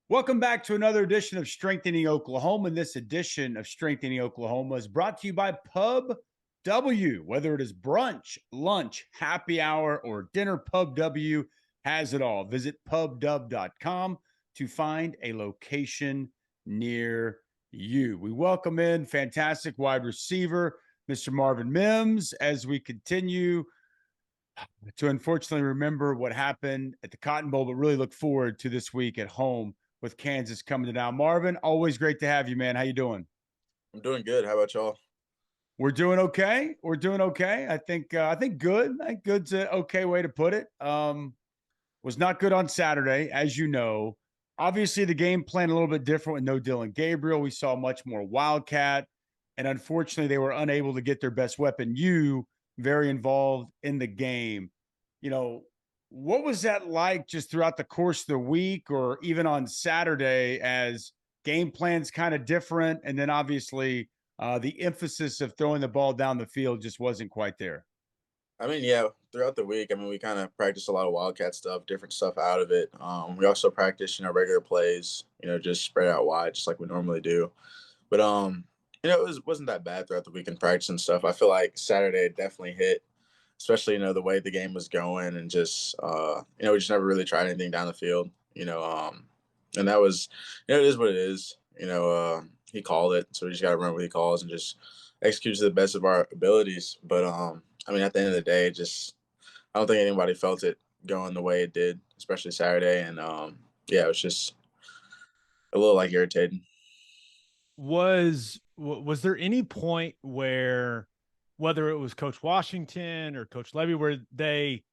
Welcome back to another edition of Strengthening Oklahoma. And this edition of Strengthening Oklahoma is brought to you by Pub W. Whether it is brunch, lunch, happy hour, or dinner, Pub W has it all. Visit pubw.com to find a location near you. We welcome in fantastic wide receiver, Mr. Marvin Mims, as we continue to unfortunately remember what happened at the Cotton Bowl, but really look forward to this week at home with Kansas coming to town. Marvin, always great to have you, man. How you doing? I'm doing good. How about y'all? We're doing okay. We're doing okay. I think good. I think good's an okay way to put it. Was not good on Saturday, as you know. Obviously, the game plan a little bit different with no Dylan Gabriel. We saw much more Wildcat, and unfortunately, they were unable to get their best weapon. You very involved in the game. You know, what was that like just throughout the course of the week, or even on Saturday, as game plans kind of different, and then obviously the emphasis of throwing the ball down the field just wasn't quite there. Yeah, throughout the week, we kind of practiced a lot of Wildcat stuff, different stuff out of it. We also practiced, regular plays, just spread out wide, just like we normally do. But wasn't that bad throughout the week in practice and stuff. I feel like Saturday definitely hit, especially the way the game was going, and just we just never really tried anything down the field. And that was, it is what it is. He called it, so we just got to remember what he calls and just execute to the best of our abilities. But at the end of the day, just I don't think anybody felt it going the way it did, especially Saturday. And yeah, it was just a little like irritating. Was there any point where, whether it was Coach Washington or Coach Levy, where they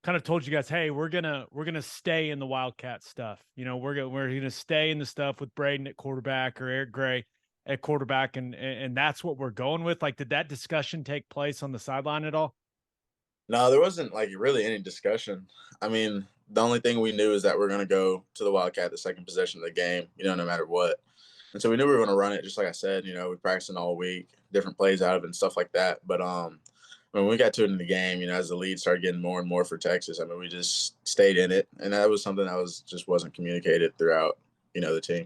kind of told you guys, "Hey, we're gonna stay in the Wildcat stuff. We're gonna stay in the stuff with Braden at quarterback or Eric Gray at quarterback, and that's what we're going with." Like, did that discussion take place on the sideline at all? No, there wasn't like really any discussion. The only thing we knew is that we're gonna go to the Wildcat the second possession of the game, no matter what. And so we knew we were gonna run it, just like I said, we practicing all week, different plays out of it and stuff like that. But when we got to it in the game, as the lead started getting more and more for Texas, we just stayed in it. And that was something that was just wasn't communicated throughout, the team.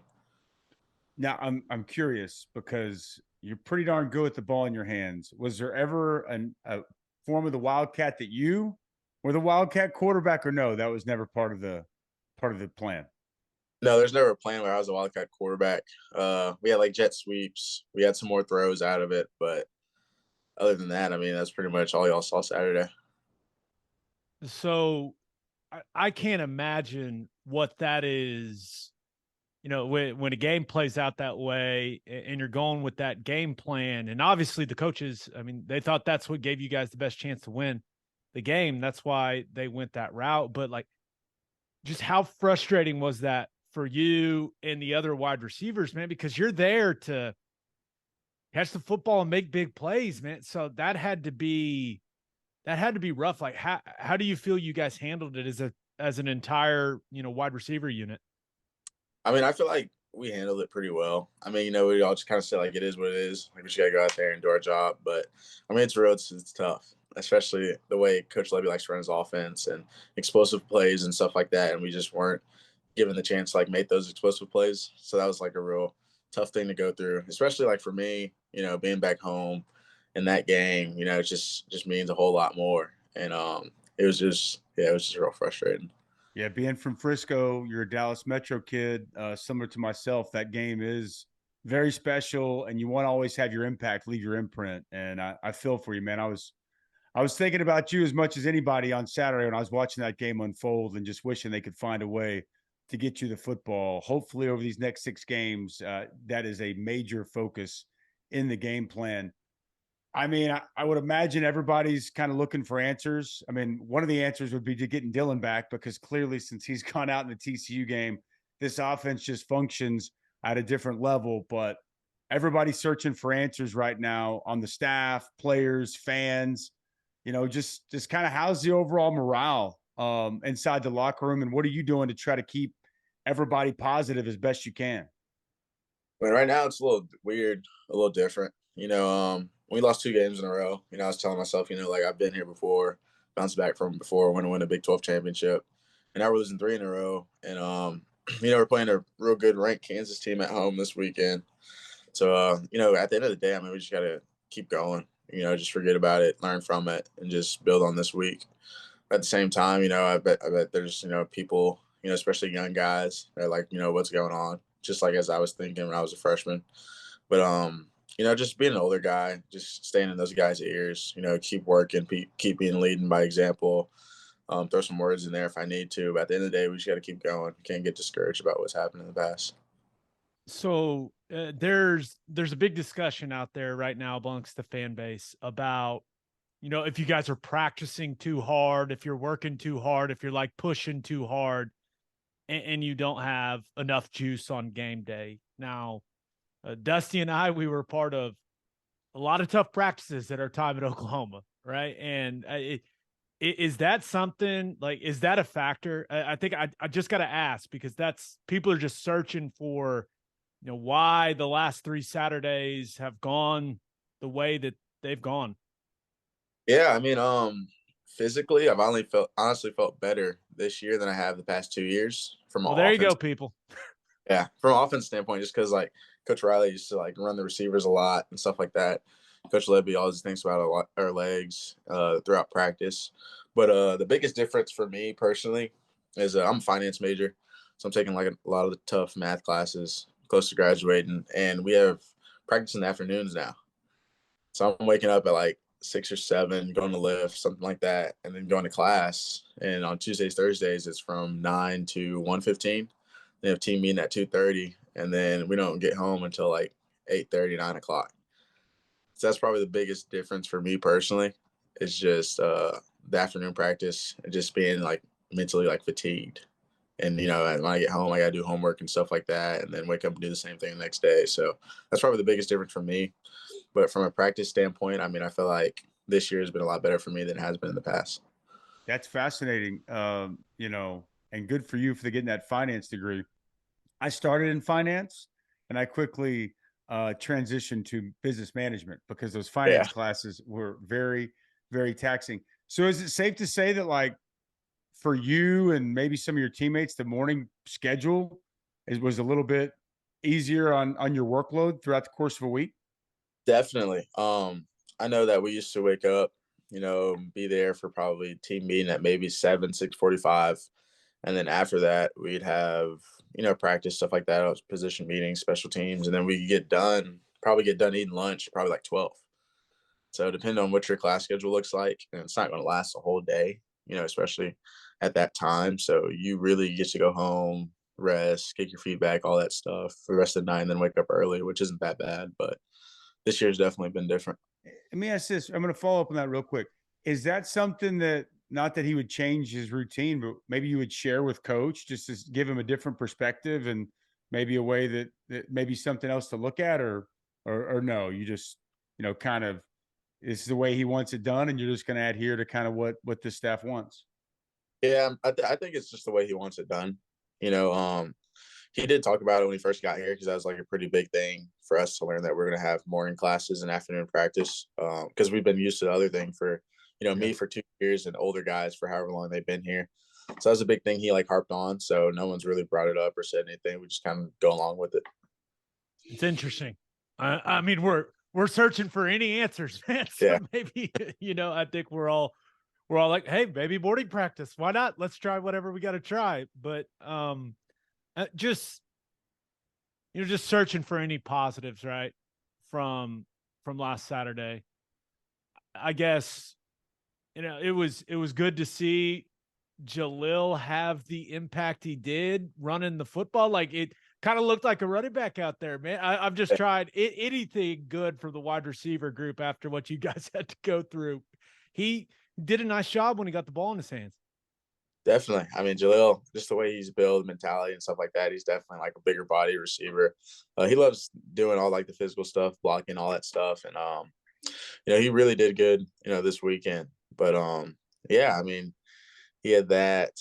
Now, I'm curious because you're pretty darn good with the ball in your hands. Was there ever a form of the Wildcat that you were the Wildcat quarterback, or no? That was never part of the plan. No, there's never a plan where I was a Wildcat quarterback. We had like jet sweeps. We had some more throws out of it, but other than that, that's pretty much all y'all saw Saturday. So I can't imagine what that is. When a game plays out that way and you're going with that game plan, and obviously the coaches, they thought that's what gave you guys the best chance to win the game. That's why they went that route. But like, just how frustrating was that for you and the other wide receivers, man? Because you're there to catch the football and make big plays, man. So that had to be rough. Like, how do you feel you guys handled it as an entire, wide receiver unit? I feel like we handled it pretty well. We all just kind of said like it is what it is. Like we just gotta go out there and do our job. But it's real. It's tough, especially the way Coach Levy likes to run his offense and explosive plays and stuff like that. And we just weren't given the chance to like make those explosive plays. So that was like a real tough thing to go through, especially like for me. Being back home in that game, it just means a whole lot more. And it was just real frustrating. Yeah, being from Frisco, you're a Dallas Metro kid, similar to myself. That game is very special, and you want to always have your impact, leave your imprint. And I feel for you, man. I was thinking about you as much as anybody on Saturday when I was watching that game unfold, and just wishing they could find a way to get you the football. Hopefully, over these next 6 games, that is a major focus in the game plan. I would imagine everybody's kind of looking for answers. One of the answers would be to getting Dylan back, because clearly, since he's gone out in the TCU game, this offense just functions at a different level. But everybody's searching for answers right now on the staff, players, fans. Just kind of how's the overall morale inside the locker room, and what are you doing to try to keep everybody positive as best you can? Right now it's a little weird, a little different. We lost 2 games in a row. I was telling myself, like I've been here before, bounced back from before, want to win a Big 12 championship, and now we're losing 3 in a row. And we're playing a real good ranked Kansas team at home this weekend. So, at the end of the day, I mean, we just got to keep going, just forget about it, learn from it, and just build on this week. At the same time, I bet there's, people, especially young guys that are like, what's going on, just like as I was thinking when I was a freshman. But, just being an older guy, just staying in those guys' ears, keep working, keep being leading by example. Throw some words in there if I need to. But at the end of the day, we just got to keep going. Can't get discouraged about what's happened in the past. So there's a big discussion out there right now amongst the fan base about, if you guys are practicing too hard, if you're working too hard, if you're like pushing too hard, and you don't have enough juice on game day. Now, Dusty and I, we were part of a lot of tough practices at our time at Oklahoma, right? And is that something like, is that a factor? I think I just got to ask, because that's, people are just searching for, why the last 3 Saturdays have gone the way that they've gone. Yeah, I mean, physically, I've honestly felt better this year than I have the past 2 years from an Well, there you offense. go, people. Yeah, from an offense standpoint, just because like Coach Riley used to like run the receivers a lot and stuff like that. Coach Lebby always thinks about our legs throughout practice. But the biggest difference for me personally is I'm a finance major, so I'm taking like a lot of the tough math classes, close to graduating, and we have practice in the afternoons now. So I'm waking up at like 6 or 7, going to lift, something like that, and then going to class. And on Tuesdays, Thursdays, it's from 9 to 1:15. They have team meeting at 2:30, and then we don't get home until like 8:30, 9 o'clock. So that's probably the biggest difference for me personally. It's just the afternoon practice and just being like mentally like fatigued. And when I get home, I gotta do homework and stuff like that, and then wake up and do the same thing the next day. So that's probably the biggest difference for me. But from a practice standpoint, I mean, I feel like this year has been a lot better for me than it has been in the past. That's fascinating. And good for you for getting that finance degree. I started in finance and I quickly transitioned to business management because those Yeah, finance classes were very, very taxing. So is it safe to say that, like, for you and maybe some of your teammates, the morning schedule was a little bit easier on your workload throughout the course of a week? definitely. I know that we used to wake up, be there for probably team meeting at maybe 7, 6:45. And then after that, we'd have, practice, stuff like that. Position meetings, special teams. And then we probably get done eating lunch, probably like 12. So depending on what your class schedule looks like, and it's not going to last the whole day, especially at that time. So you really get to go home, rest, kick your feet back, all that stuff for the rest of the night, and then wake up early, which isn't that bad. But this year's definitely been different. Let me ask this. I'm going to follow up on that real quick. Is that something that, not that he would change his routine, but maybe you would share with coach just to give him a different perspective and maybe a way that maybe something else to look at, or no, you just, kind of, this is the way he wants it done and you're just going to adhere to kind of what the staff wants. Yeah, I think it's just the way he wants it done. You know, he did talk about it when he first got here because that was like a pretty big thing for us to learn that we're going to have morning classes and afternoon practice because we've been used to the other thing for, me for 2 years and older guys for however long they've been here. So that's a big thing he like harped on. So no one's really brought it up or said anything. We just kind of go along with it. It's interesting. I mean, we're searching for any answers, man. So Yeah. maybe, I think we're all like, hey, maybe morning practice. Why not? Let's try whatever we got to try. But just just searching for any positives, right? From last Saturday. I guess, it was good to see Jalil have the impact he did running the football. Like, it kind of looked like a running back out there, man. I've just tried anything good for the wide receiver group after what you guys had to go through. He did a nice job when he got the ball in his hands. Definitely. I mean, Jalil, just the way he's built, mentality and stuff like that, he's definitely like a bigger body receiver. He loves doing all like the physical stuff, blocking, all that stuff. And, he really did good, this weekend. But, yeah, I mean, he had that.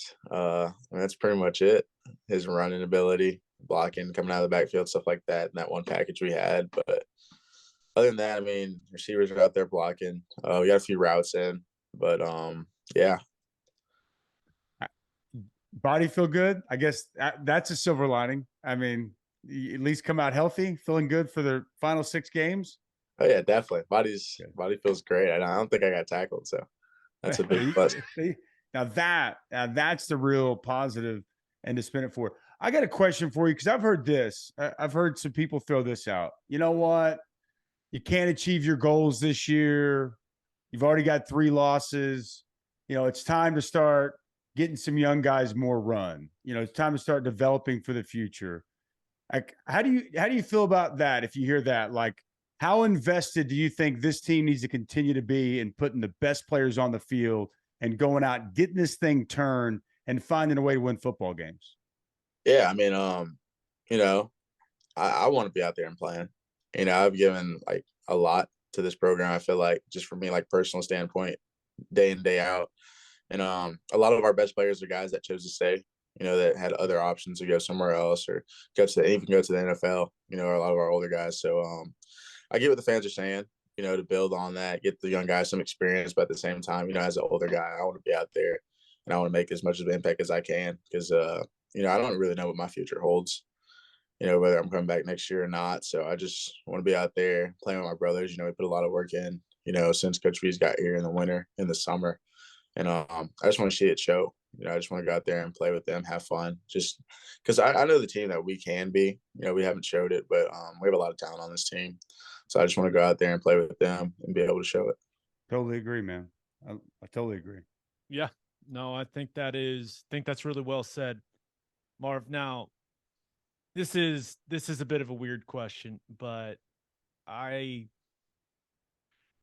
That's pretty much it. His running ability, blocking, coming out of the backfield, stuff like that, and that one package we had. But other than that, I mean, receivers are out there blocking. We got a few routes in, but yeah. Body feel good? I guess that's a silver lining. I mean, you at least come out healthy, feeling good for the final 6 games. Oh yeah, definitely. Good. Body feels great. And I don't think I got tackled, so that's a big plus. See? Now that's the real positive and to spin it for. I got a question for you because I've heard this. I've heard some people throw this out. You know what? You can't achieve your goals this year. You've already got 3 losses. It's time to start getting some young guys more run. It's time to start developing for the future. Like, how do you feel about that if you hear that? Like, how invested do you think this team needs to continue to be in putting the best players on the field and going out, getting this thing turned and finding a way to win football games? Yeah, I mean, you know, I want to be out there and playing. I've given like a lot to this program. I feel like just from me, like personal standpoint, day in day out, and a lot of our best players are guys that chose to stay. That had other options to go somewhere else or even go to the NFL. Or a lot of our older guys. So I get what the fans are saying. To build on that, get the young guys some experience, but at the same time, as an older guy, I want to be out there and I want to make as much of an impact as I can because I don't really know what my future holds. Whether I'm coming back next year or not. So I just want to be out there playing with my brothers. We put a lot of work in, since Coach V's got here in the winter, in the summer. And I just want to see it show. I just want to go out there and play with them, have fun. Just because I know the team that we can be. We haven't showed it, but we have a lot of talent on this team. So I just want to go out there and play with them and be able to show it. Totally agree, man. I totally agree. Yeah. No, I think that's really well said, Marv. Now, this is a bit of a weird question, but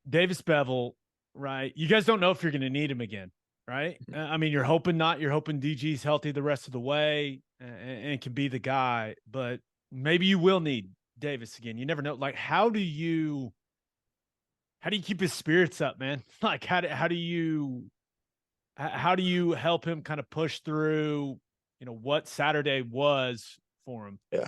Davis Bevel, right? You guys don't know if you're going to need him again, right? I mean, you're hoping not. You're hoping DG's healthy the rest of the way and can be the guy, but maybe you will need Davis again. You never know. Like, how do you keep his spirits up, man? Like, how do you help him kind of push through, what Saturday was for him? Yeah.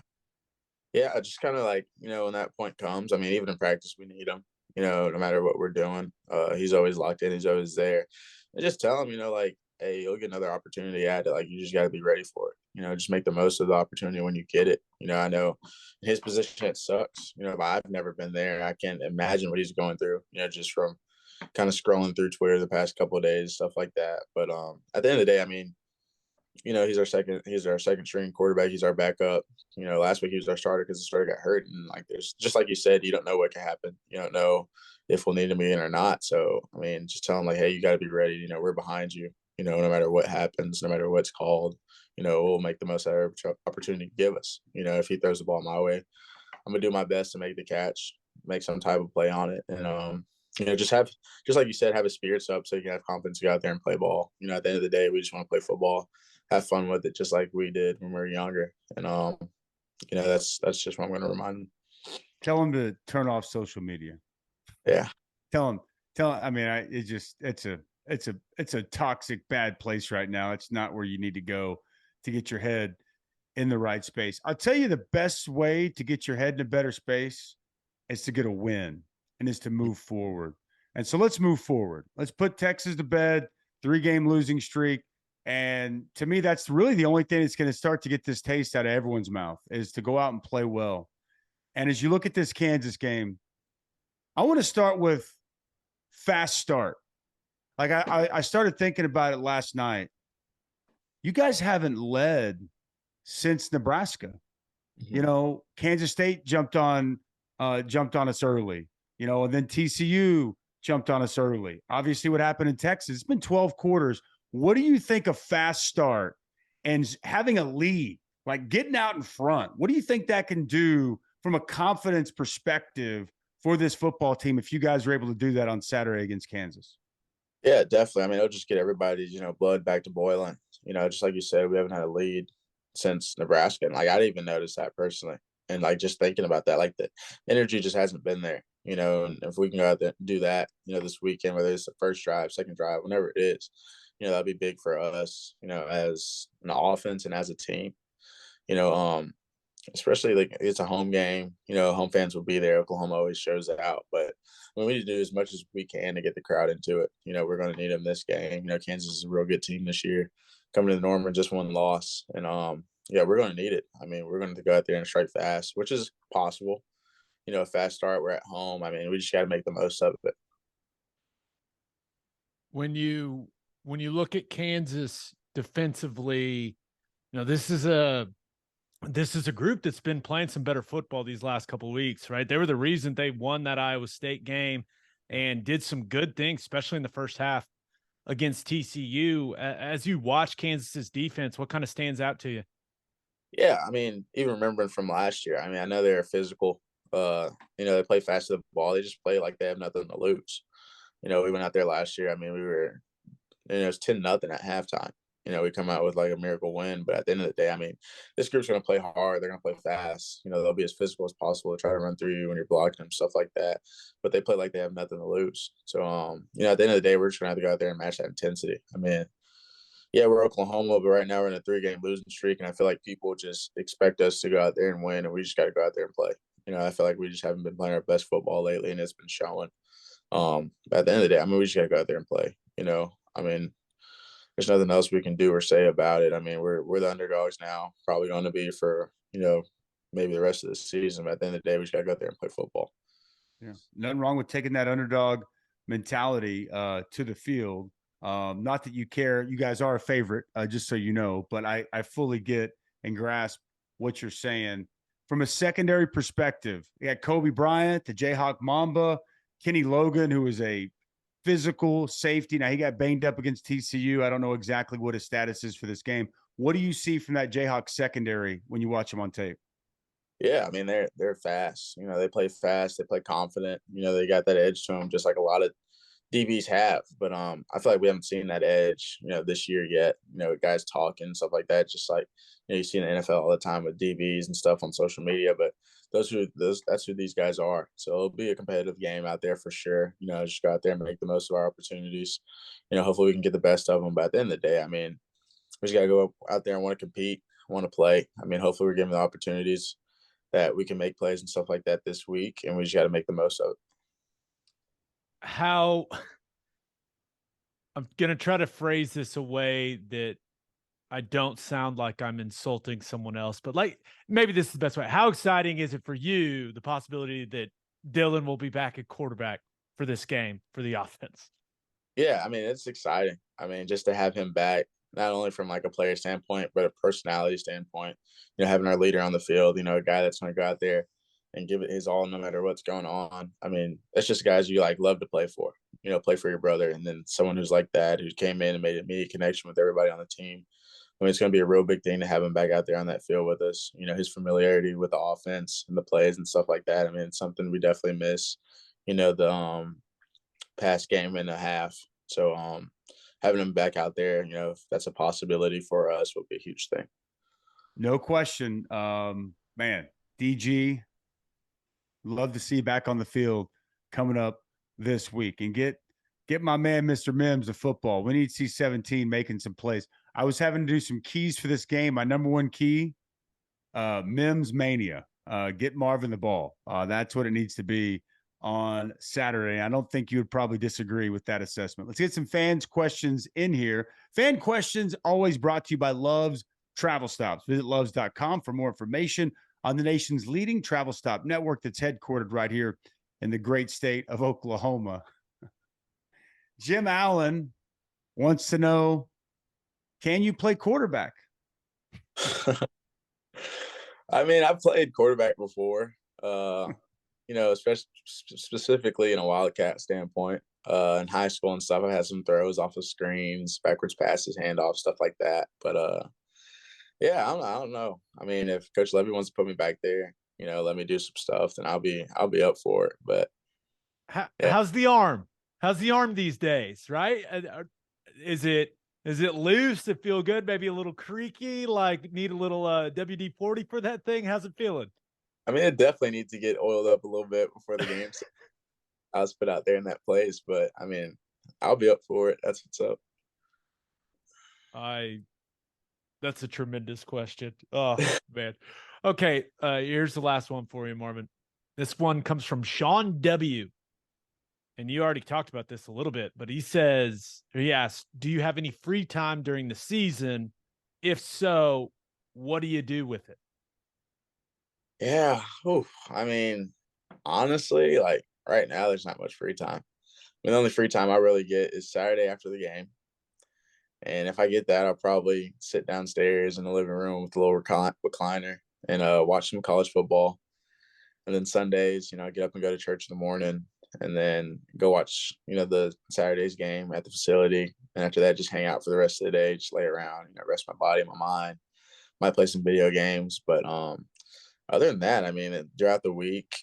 Yeah. I just kind of like, when that point comes, I mean, even in practice, we need him, no matter what we're doing. He's always locked in. He's always there. And just tell him, like, hey, you'll get another opportunity at it. Like, you just got to be ready for it. Just make the most of the opportunity when you get it. I know in his position, it sucks, but I've never been there. I can't imagine what he's going through, just from kind of scrolling through Twitter the past couple of days, stuff like that. But at the end of the day, I mean, he's our second string quarterback. He's our backup. Last week he was our starter because the starter got hurt. And like, there's just like you said, you don't know what can happen. You don't know if we'll need him again or not. So, I mean, just tell him like, hey, you got to be ready. We're behind you, no matter what happens, no matter what's called, we'll make the most out of every opportunity to give us. If he throws the ball my way, I'm going to do my best to make the catch, make some type of play on it. And, just like you said, have his spirits up so you can have confidence to go out there and play ball. At the end of the day, we just want to play football, have fun with it, just like we did when we were younger. And that's just what I'm going to remind him. Tell him to turn off social media. Yeah. Tell him. I mean, it's a toxic, bad place right now. It's not where you need to go to get your head in the right space. I'll tell you the best way to get your head in a better space is to get a win and is to move forward. And so let's move forward. Let's put Texas to bed, 3-game losing streak. And to me, that's really the only thing that's going to start to get this taste out of everyone's mouth is to go out and play well. And as you look at this Kansas game, I want to start with fast start. Like I started thinking about it last night. You guys haven't led since Nebraska. Kansas State jumped on us early, and then TCU jumped on us early. Obviously, what happened in Texas, it's been 12 quarters. What do you think a fast start and having a lead, like getting out in front, what do you think that can do from a confidence perspective for this football team if you guys are able to do that on Saturday against Kansas? Yeah, definitely. I mean, it'll just get everybody's, blood back to boiling. Just like you said, we haven't had a lead since Nebraska. And like, I didn't even notice that personally. And like, just thinking about that, like the energy just hasn't been there, and if we can go out there and do that, this weekend, whether it's the first drive, second drive, whenever it is, that'd be big for us, as an offense and as a team, especially like it's a home game, home fans will be there. Oklahoma always shows it out, but we need to do as much as we can to get the crowd into it. We're going to need them this game. Kansas is a real good team this year. coming to Norman, just one loss. And yeah, we're going to need it. I mean, we're going to go out there and strike fast, which is possible. You know, a fast start. We're at home. I mean, we just got to make the most of it. When you look at Kansas defensively, you know, this is a group that's been playing some better football these last couple of weeks, right? They were the reason they won that Iowa State game and did some good things, especially in the first half against TCU. As you watch Kansas's defense, what kind of stands out to you? Yeah, I mean, even remembering from last year, I mean, I know they're physical. You know, they play fast to the ball. They just play like they have nothing to lose. You know, we went out there last year. I mean, we were, it was 10-0 at halftime. You know, we come out with like a miracle win, but at the end of the day, I mean, this group's going to play hard. They're going to play fast. You know, they'll be as physical as possible to try to run through you when you're blocking them, stuff like that. But they play like they have nothing to lose. So, you know, at the end of the day, we're just going to have to go out there and match that intensity. I mean, yeah, we're Oklahoma, but right now we're in a 3-game losing streak, and I feel like people just expect us to go out there and win, and we just got to go out there and play. You know, I feel like we just haven't been playing our best football lately, and it's been showing. At the end of the day, I mean, we just got to go out there and play. You know, I mean, there's nothing else we can do or say about it. I mean, we're the underdogs now, probably going to be for, you know, maybe the rest of the season. But at the end of the day, we just got to go out there and play football. Yeah, nothing wrong with taking that underdog mentality to the field. Not that you care, you guys are a favorite, just so you know, but I fully get and grasp what you're saying. From a secondary perspective, you got Kobe Bryant, the Jayhawk Mamba, Kenny Logan, who is a physical safety. Now, he got banged up against TCU. I don't know exactly what his status is for this game. What do you see from that Jayhawk secondary when you watch them on tape? Yeah, I mean, they're fast. You know, they play fast. They play confident. You know, they got that edge to them, just like a lot of DBs have. But I feel like we haven't seen that edge, you know, this year yet. You know, guys talking and stuff like that. Just like, you know, you see in the NFL all the time with DBs and stuff on social media. But that's who these guys are. So it'll be a competitive game out there for sure. You know, just go out there and make the most of our opportunities. You know, hopefully we can get the best of them. But at the end of the day, I mean, we just got to go out there and want to compete, want to play. I mean, hopefully we're given the opportunities that we can make plays and stuff like that this week, and we just got to make the most of it. How I'm going to try to phrase this a way that I don't sound like I'm insulting someone else, but like maybe this is the best way. How exciting is it for you, the possibility that Dylan will be back at quarterback for this game for the offense? Yeah, I mean, it's exciting. I mean, just to have him back, not only from like a player standpoint, but a personality standpoint, you know, having our leader on the field, you know, a guy that's going to go out there and give it his all no matter what's going on. I mean, that's just guys you like love to play for, you know, play for your brother. And then someone who's like that, who came in and made an immediate connection with everybody on the team. I mean, it's going to be a real big thing to have him back out there on that field with us. You know, his familiarity with the offense and the plays and stuff like that. I mean, it's something we definitely miss, you know, the past game and a half. So having him back out there, you know, if that's a possibility for us, would be a huge thing. No question. Man, DG, love to see you back on the field coming up this week, and get my man Mr. Mims of football. We need C17 making some plays. I was having to do some keys for this game. My number one key, Mims mania. Get Marvin the ball. That's what it needs to be on Saturday. I don't think you would probably disagree with that assessment. Let's get some fans' questions in here. Fan questions always brought to you by Love's Travel Stops. Visit loves.com for more information on the nation's leading travel stop network that's headquartered right here in the great state of Oklahoma. Jim Allen wants to know, can you play quarterback? I mean, I've played quarterback before, you know, especially specifically in a Wildcat standpoint. In high school and stuff, I had some throws off of screens, backwards passes, handoffs, stuff like that. But yeah, I don't know. I mean, if Coach Levy wants to put me back there, you know, let me do some stuff, then I'll be up for it. But yeah. How's the arm? How's the arm these days? Right? Is it loose to feel good? Maybe a little creaky, like need a little WD-40 for that thing? How's it feeling? I mean, it definitely needs to get oiled up a little bit before the game. So I was put out there in that place, but I mean, I'll be up for it. That's what's up. That's a tremendous question. Oh man. Okay. Here's the last one for you, Marvin. This one comes from Sean W. and you already talked about this a little bit, but he asked, do you have any free time during the season? If so, what do you do with it? Yeah. Oof. I mean, honestly, like right now, there's not much free time. I mean, the only free time I really get is Saturday after the game. And if I get that, I'll probably sit downstairs in the living room with a little recliner and watch some college football. And then Sundays, I get up and go to church in the morning and then go watch, the Saturday's game at the facility. And after that, just hang out for the rest of the day, just lay around, rest my body, my mind. Might play some video games. But other than that, I mean, throughout the week,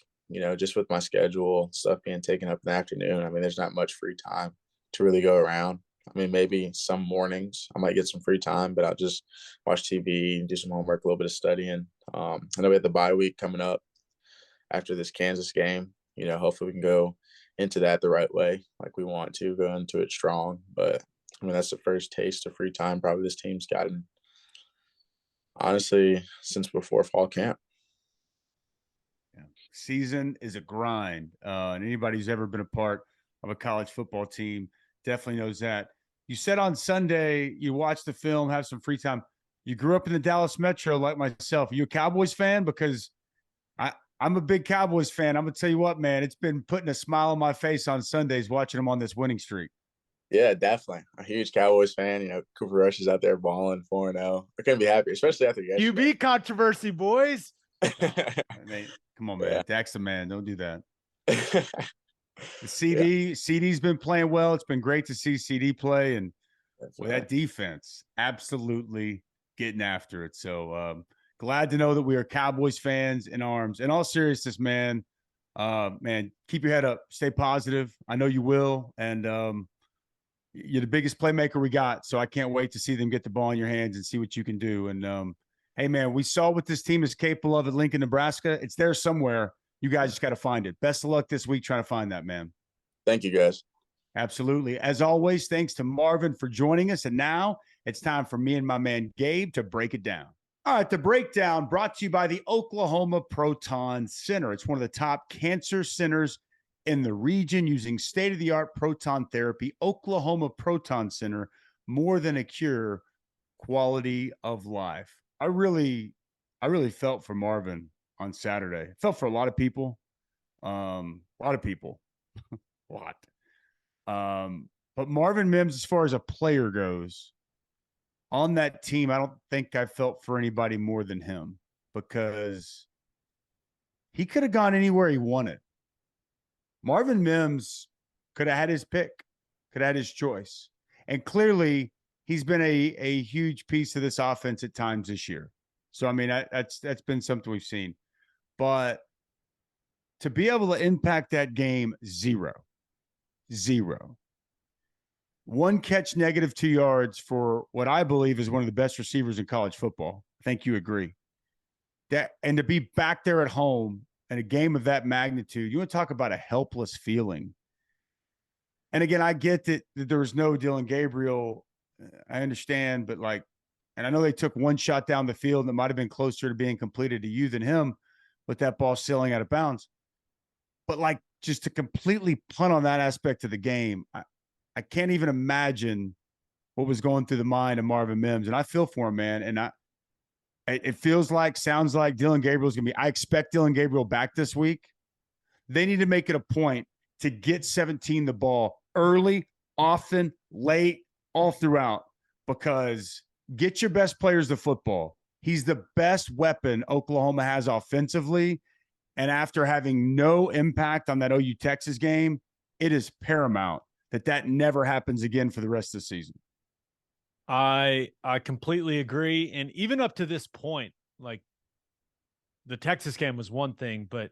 just with my schedule, stuff being taken up in the afternoon, I mean, there's not much free time to really go around. I mean, maybe some mornings I might get some free time, but I'll just watch TV, do some homework, a little bit of studying. I know we have the bye week coming up after this Kansas game. Hopefully we can go into that the right way, like we want to, go into it strong. But I mean, that's the first taste of free time probably this team's gotten, honestly, since before fall camp. Yeah. Season is a grind. And anybody who's ever been a part of a college football team definitely knows that. You said on Sunday you watch the film, have some free time. You grew up in the Dallas Metro like myself. Are you a Cowboys fan? Because I'm a big Cowboys fan. I'm going to tell you what, man, it's been putting a smile on my face on Sundays watching them on this winning streak. Yeah, definitely. A huge Cowboys fan. Cooper Rush is out there balling 4-0. I couldn't be happier, especially after yesterday. QB controversy, boys. Come on, man. Yeah. Dak's the man. Don't do that. The Yeah. CD's been playing well. It's been great to see CD play, and That's that defense absolutely getting after it. So glad to know that we are Cowboys fans in arms. In all seriousness, man, keep your head up. Stay positive. I know you will. And you're the biggest playmaker we got. So I can't wait to see them get the ball in your hands and see what you can do. And hey, man, we saw what this team is capable of at Lincoln, Nebraska. It's there somewhere. You guys just got to find it. Best of luck this week trying to find that, man. Thank you, guys. Absolutely. As always, thanks to Marvin for joining us. And now it's time for me and my man Gabe to break it down. All right, the breakdown brought to you by the Oklahoma Proton Center. It's one of the top cancer centers in the region using state-of-the-art proton therapy. Oklahoma Proton Center, more than a cure, quality of life. I really felt for Marvin on Saturday. Felt for a lot of people. A lot of people. A lot. But Marvin Mims, as far as a player goes, on that team, I don't think I felt for anybody more than him because he could have gone anywhere he wanted. Marvin Mims could have had his pick, could have had his choice. And clearly, he's been a huge piece of this offense at times this year. So, I mean, that's been something we've seen. But to be able to impact that game, zero. One catch, negative 2 yards for what I believe is one of the best receivers in college football. I think you agree. And to be back there at home in a game of that magnitude, you want to talk about a helpless feeling. And again, I get that there was no Dylan Gabriel. I understand, but and I know they took one shot down the field that might have been closer to being completed to you than him with that ball sailing out of bounds. But just to completely punt on that aspect of the game, I can't even imagine what was going through the mind of Marvin Mims. And I feel for him, man. And it sounds like Dylan Gabriel's going to be, I expect Dylan Gabriel back this week. They need to make it a point to get 17 the ball early, often, late, all throughout, because get your best players the football. He's the best weapon Oklahoma has offensively. And after having no impact on that OU Texas game, it is paramount that never happens again for the rest of the season. I completely agree. And even up to this point, the Texas game was one thing, but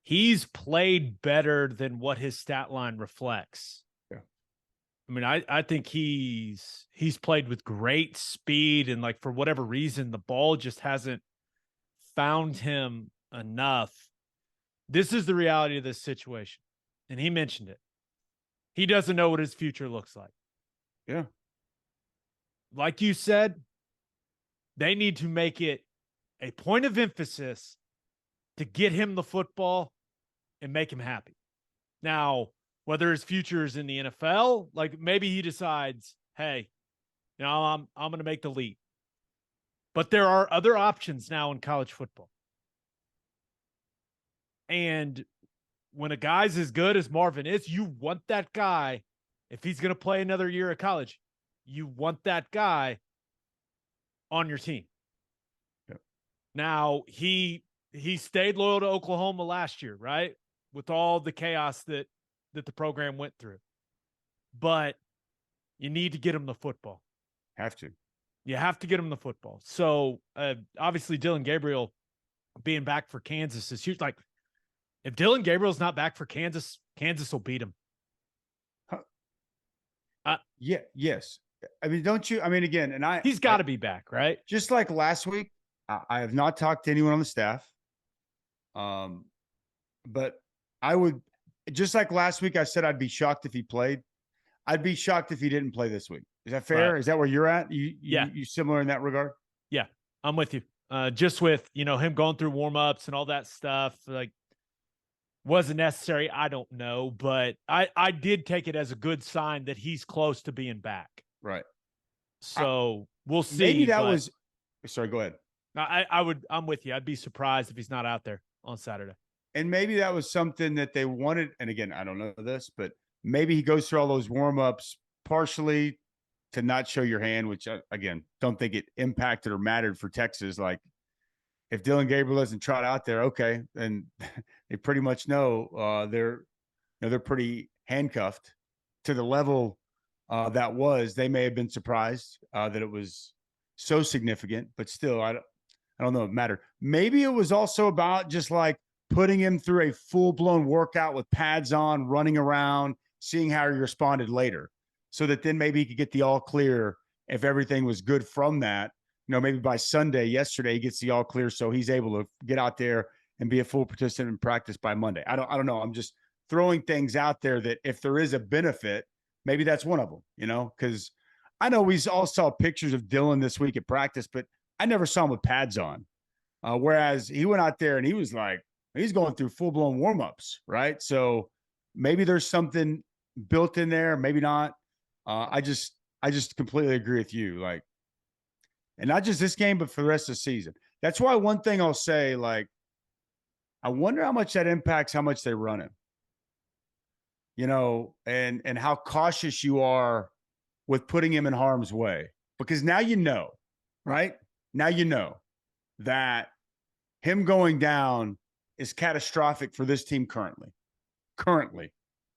he's played better than what his stat line reflects. Yeah. I mean, I think he's played with great speed, and for whatever reason, the ball just hasn't found him enough. This is the reality of this situation. And he mentioned it. He doesn't know what his future looks like. Yeah. Like you said, they need to make it a point of emphasis to get him the football and make him happy. Now, whether his future is in the NFL, like maybe he decides, hey, I'm going to make the leap. But there are other options now in college football. And when a guy's as good as Marvin is, you want that guy, if he's going to play another year of college, you want that guy on your team. Yep. Now, he stayed loyal to Oklahoma last year, right? With all the chaos that the program went through. But you need to get him the football. Have to. You have to get him the football. So, obviously, Dillon Gabriel being back for Kansas is huge. Like, if Dillon Gabriel's not back for Kansas, Kansas will beat him. Yeah. Yes. I mean, don't you? I mean, again, and he's got to be back, right? Just like last week, I have not talked to anyone on the staff. But I would, just like last week, I said I'd be shocked if he played. I'd be shocked if he didn't play this week. Is that fair? Right. Is that where you're at? You similar in that regard? Yeah, I'm with you. Just with, him going through warm-ups and all that stuff, like, wasn't necessary. I don't know, but I did take it as a good sign that he's close to being back. Right. So we'll see. Maybe that was, sorry, go ahead. I'm with you. I'd be surprised if he's not out there on Saturday. And maybe that was something that they wanted. And again, I don't know this, but maybe he goes through all those warm-ups partially to not show your hand, which, again, don't think it impacted or mattered for Texas. Like, if Dillon Gabriel doesn't trot out there, okay, then they pretty much know they're pretty handcuffed to the level that was. They may have been surprised that it was so significant, but still, I don't know if it mattered. Maybe it was also about just like putting him through a full-blown workout with pads on, running around, seeing how he responded later, so that then maybe he could get the all clear if everything was good from that. Maybe by Sunday, yesterday, he gets the all clear, so he's able to get out there and be a full participant in practice by Monday. I don't know. I'm just throwing things out there that if there is a benefit, maybe that's one of them, because I know we all saw pictures of Dillon this week at practice, but I never saw him with pads on. Whereas he went out there and he was like, he's going through full-blown warm-ups, right? So maybe there's something built in there, maybe not. I just completely agree with you. Like, and not just this game, but for the rest of the season. That's why one thing I'll say, like, I wonder how much that impacts how much they run him. And how cautious you are with putting him in harm's way. Because now right? Now that him going down is catastrophic for this team currently.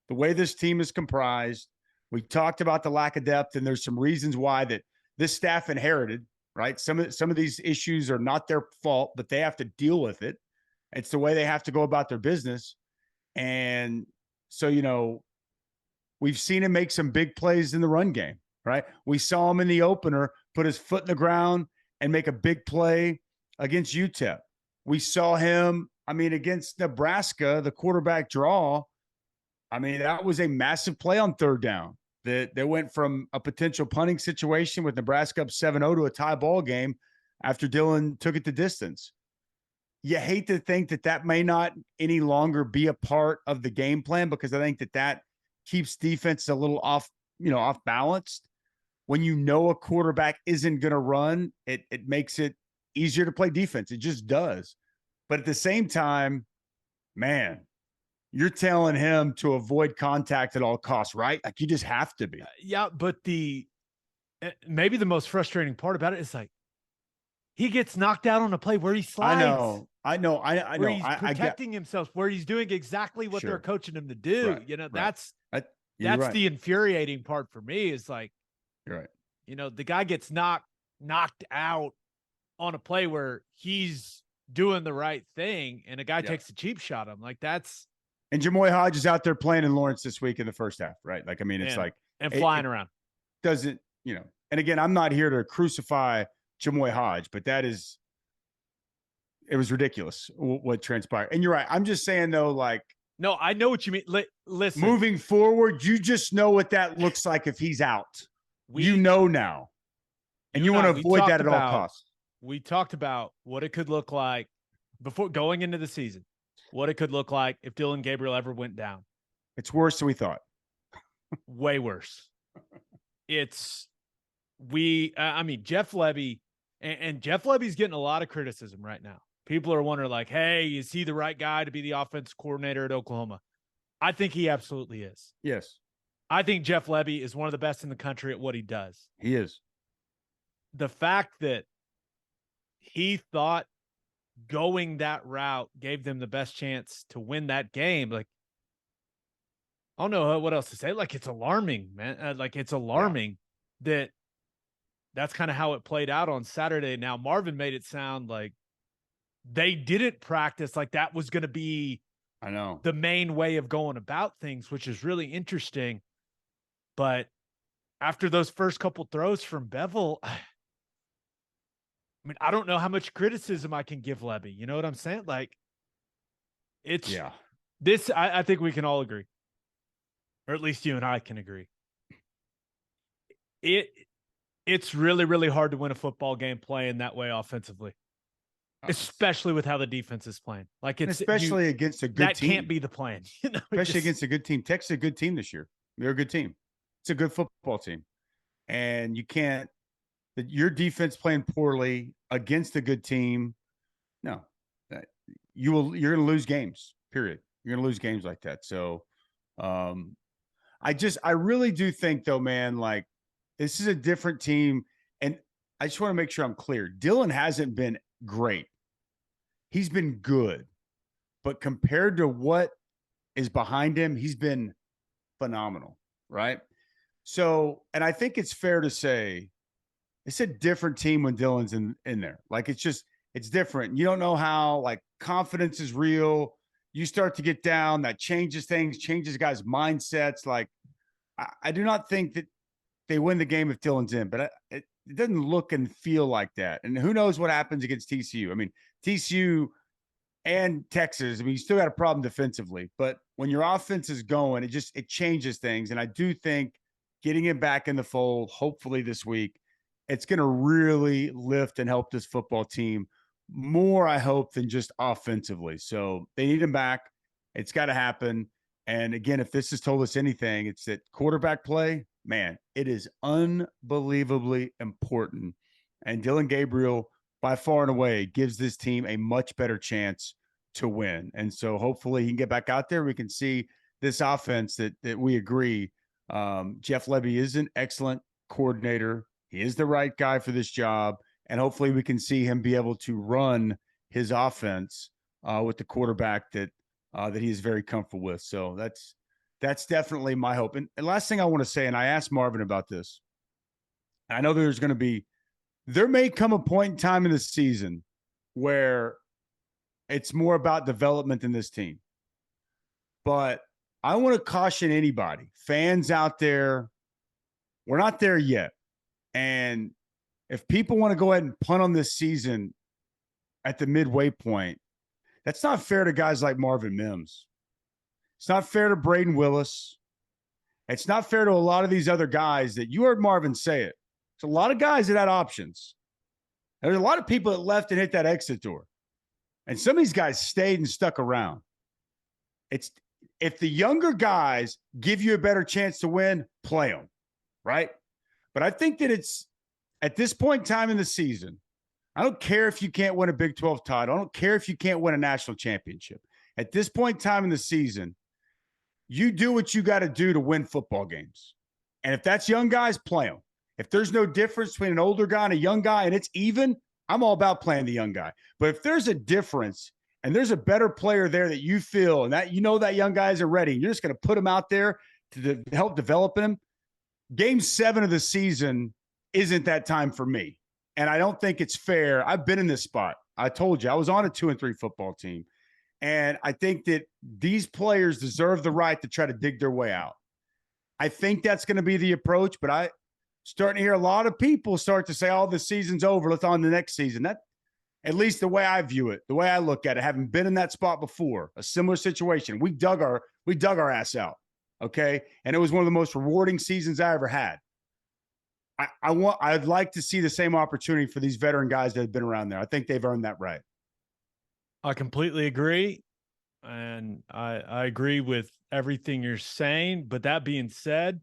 The way this team is comprised, we talked about the lack of depth, and there's some reasons why that this staff inherited, right? Some of these issues are not their fault, but they have to deal with it. It's the way they have to go about their business. And so, we've seen him make some big plays in the run game, right? We saw him in the opener put his foot in the ground and make a big play against UTEP. We saw him, against Nebraska, the quarterback draw. That was a massive play on third down. That went from a potential punting situation with Nebraska up 7-0 to a tie ball game after Dillon took it the distance. You hate to think that may not any longer be a part of the game plan, because I think that keeps defense a little off balanced. When a quarterback isn't going to run, it makes it easier to play defense. It just does. But at the same time, man, you're telling him to avoid contact at all costs, right? Like, you just have to be. Yeah, but maybe the most frustrating part about it is, like, he gets knocked out on a play where he slides. I know. Where he's protecting himself, where he's doing exactly what they're coaching him to do. Right. That's right. The infuriating part for me is, like, you're right. The guy gets knocked out on a play where he's doing the right thing, and a guy takes a cheap shot on him. Like, that's. And Jamoy Hodge is out there playing in Lawrence this week in the first half, right? Like, it's like. And flying around. Doesn't, and again, I'm not here to crucify Jamoy Hodge, but it was ridiculous what transpired. And you're right. I'm just saying, though, like. No, I know what you mean. Listen. Moving forward, you just know what that looks like if he's out. Now. And you want to avoid that at all costs. We talked about what it could look like before going into the season, what it could look like if Dillon Gabriel ever went down. It's worse than we thought. Way worse. I mean, Jeff Lebby, and Jeff Lebby's getting a lot of criticism right now. People are wondering, like, hey, is he the right guy to be the offense coordinator at Oklahoma? I think he absolutely is. Yes. I think Jeff Lebby is one of the best in the country at what he does. He is. The fact that he thought going that route gave them the best chance to win that game, like, I don't know what else to say. Like, it's alarming, man. It's alarming that that's kind of how it played out on Saturday. Now, Marvin made it sound like they didn't practice, like that was going to be the main way of going about things, which is really interesting. But after those first couple throws from Bevel, I mean, I don't know how much criticism I can give Lebby. You know what I'm saying? Like, it's this. I think we can all agree, or at least you and I can agree. It's really, really hard to win a football game playing that way offensively, especially with how the defense is playing. Like, it's especially against a good team. That can't be the plan. You know, especially against a good team. Texas is a good team this year. They're a good team. It's a good football team, and you can't. Your defense playing poorly against a good team. No, you're going to lose games. Period. You're going to lose games like that. So, I really do think though, man, like, this is a different team. And I just want to make sure I'm clear. Dylan hasn't been great. He's been good. But compared to what is behind him, he's been phenomenal, right? So, and I think it's fair to say it's a different team when Dylan's in there. Like, it's different. You don't know how, like, confidence is real. You start to get down, that changes things, changes guys' mindsets. Like, I do not think that they win the game if Dylan's in, but it doesn't look and feel like that. And who knows what happens against TCU? I mean, TCU and Texas, I mean, you still got a problem defensively, but when your offense is going, it changes things. And I do think getting him back in the fold, hopefully this week, it's going to really lift and help this football team more, I hope, than just offensively. So they need him back. It's got to happen. And again, if this has told us anything, it's that quarterback play, man, it is unbelievably important. And Dylan Gabriel, by far and away, gives this team a much better chance to win. And so hopefully he can get back out there. We can see this offense that we agree. Jeff Lebby is an excellent coordinator. He is the right guy for this job. And hopefully we can see him be able to run his offense with the quarterback that he is very comfortable with. So that's definitely my hope. And last thing I want to say, and I asked Marvin about this. I know there may come a point in time in the season where it's more about development than this team. But I want to caution anybody, fans out there, we're not there yet. And if people want to go ahead and punt on this season at the midway point, that's not fair to guys like Marvin Mims. It's not fair to Braden Willis. It's not fair to a lot of these other guys that you heard Marvin say it. There's a lot of guys that had options. There's a lot of people that left and hit that exit door. And some of these guys stayed and stuck around. If the younger guys give you a better chance to win, play them, right? But I think that it's at this point in time in the season, I don't care if you can't win a Big 12 title. I don't care if you can't win a national championship. At this point in time in the season, you do what you got to do to win football games. And if that's young guys, play them. If there's no difference between an older guy and a young guy and it's even, I'm all about playing the young guy. But if there's a difference and there's a better player there that you feel and that you know that young guy isn't ready, and you're just going to put him out there to help develop him, Game 7 of the season isn't that time for me. And I don't think it's fair. I've been in this spot. I told you, I was on a 2-3 football team. And I think that these players deserve the right to try to dig their way out. I think that's going to be the approach, but I starting to hear a lot of people start to say, oh, the season's over. Let's on the next season. That, at least the way I view it, the way I look at it, having been in that spot before, a similar situation, we dug our ass out. Okay. And it was one of the most rewarding seasons I ever had. I'd like to see the same opportunity for these veteran guys that have been around there. I think they've earned that right. I completely agree. And I agree with everything you're saying. But that being said,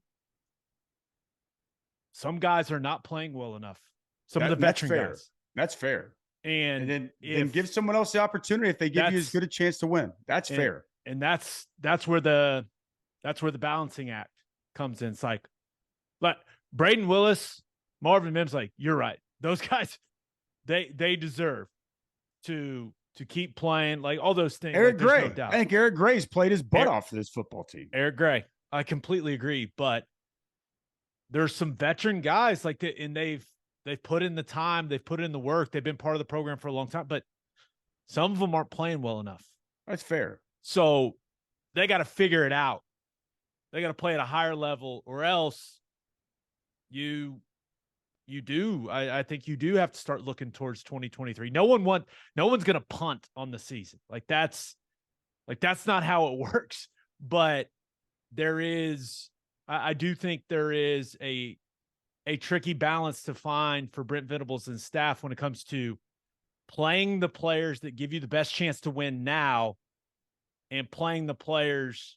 some guys are not playing well enough. Some of the veteran guys. That's fair. And then give someone else the opportunity if they give you as good a chance to win. That's fair. And that's where the balancing act comes in. It's like, but Braden Willis, Marvin Mims, like, you're right. Those guys, they deserve to keep playing, like all those things. Eric Gray. No doubt. I think Eric Gray's played his butt off for this football team. Eric Gray. I completely agree. But there's some veteran guys like that, and they've put in the time, they've put in the work, they've been part of the program for a long time, but some of them aren't playing well enough. That's fair. So they got to figure it out. They got to play at a higher level, or else I think you do have to start looking towards 2023. No one's going to punt on the season. That's not how it works. But I do think there is a tricky balance to find for Brent Venables and staff when it comes to playing the players that give you the best chance to win now and playing the players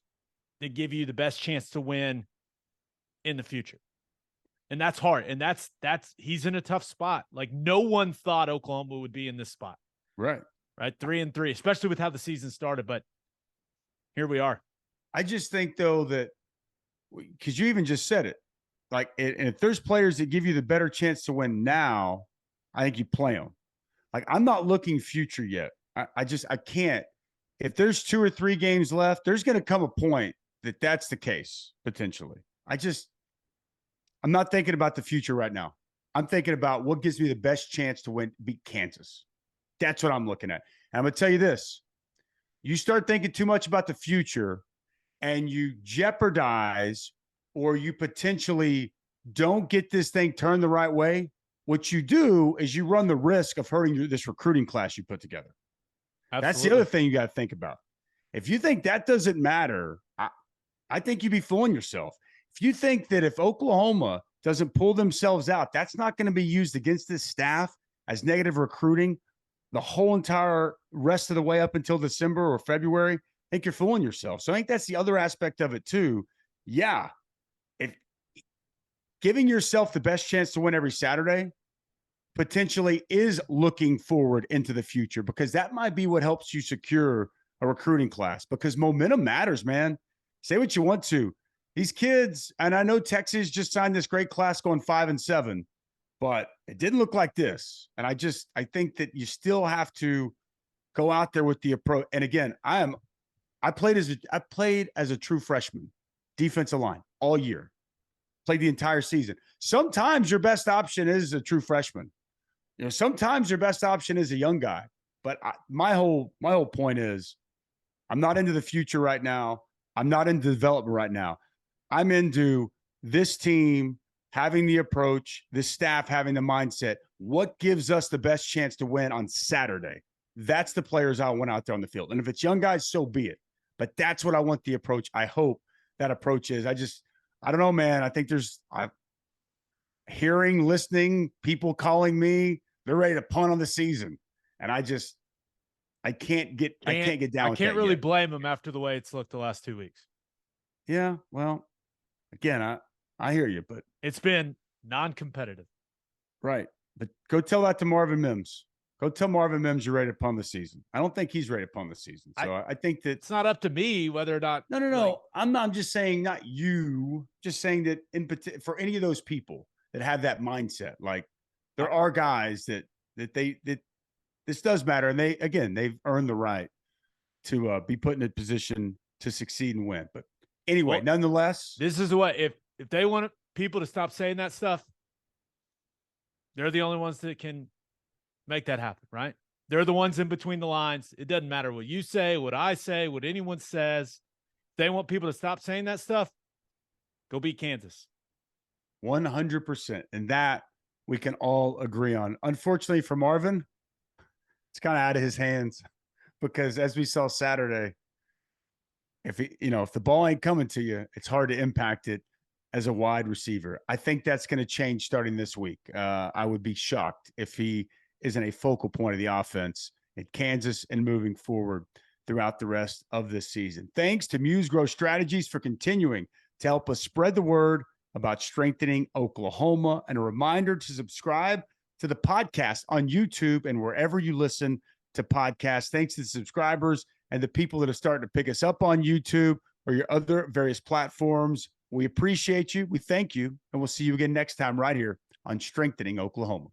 that give you the best chance to win in the future. And that's hard. And he's in a tough spot. Like, no one thought Oklahoma would be in this spot. Right. 3-3, especially with how the season started. But here we are. I just think, though, that because you even just said it, like, and if there's players that give you the better chance to win now, I think you play them. Like, I'm not looking future yet. I can't. If there's 2 or 3 games left, there's going to come a point that that's the case, potentially. I'm not thinking about the future right now. I'm thinking about what gives me the best chance to beat Kansas. That's what I'm looking at. And I'm going to tell you this. You start thinking too much about the future and you jeopardize, or you potentially don't get this thing turned the right way, what you do is you run the risk of hurting this recruiting class you put together. Absolutely. That's the other thing you got to think about. If you think that doesn't matter, I think you'd be fooling yourself. If you think that if Oklahoma doesn't pull themselves out, that's not going to be used against this staff as negative recruiting the whole entire rest of the way up until December or February, I think you're fooling yourself. So I think that's the other aspect of it too. Yeah. If giving yourself the best chance to win every Saturday potentially is looking forward into the future, because that might be what helps you secure a recruiting class, because momentum matters, man. Say what you want to. These kids, and I know Texas just signed this great class going 5-7, but it didn't look like this. And I think that you still have to go out there with the approach. And again, I played as a true freshman, defensive line all year, played the entire season. Sometimes your best option is a true freshman. Sometimes your best option is a young guy. But my whole point is, I'm not into the future right now. I'm not into development right now. I'm into this team having the approach, this staff having the mindset. What gives us the best chance to win on Saturday? That's the players I want out there on the field. And if it's young guys, so be it. But that's what I want the approach. I hope that approach is. I don't know, man. I think I'm hearing, listening, people calling me, they're ready to punt on the season. And I can't get down with that. I can't really blame them after the way it's looked the last 2 weeks. Yeah, well, again, I hear you, but it's been non-competitive. Right. But go tell that to Marvin Mims. Go tell Marvin Mims you're ready to punt the season. I don't think he's ready to punt the season. So I think that it's not up to me whether or not. No. I'm just saying, not you, just saying that for any of those people that have that mindset, like there are guys that this does matter. And they've earned the right to be put in a position to succeed and win. But anyway, nonetheless, this is what, if they want people to stop saying that stuff, they're the only ones that can make that happen, right? They're the ones in between the lines. It doesn't matter what you say, what I say, what anyone says. If they want people to stop saying that stuff, go beat Kansas. 100%. And that we can all agree on. Unfortunately for Marvin, it's kind of out of his hands, because as we saw Saturday, if the ball ain't coming to you, it's hard to impact it as a wide receiver. I think that's going to change starting this week. I would be shocked if he isn't a focal point of the offense at Kansas and moving forward. throughout the rest of this season. Thanks to Muse Growth Strategies for continuing to help us spread the word about strengthening Oklahoma. And a reminder to subscribe to the podcast on YouTube and wherever you listen to podcasts. Thanks to the subscribers and the people that are starting to pick us up on YouTube or your other various platforms. We appreciate you. We thank you. And we'll see you again next time right here on Strengthening Oklahoma.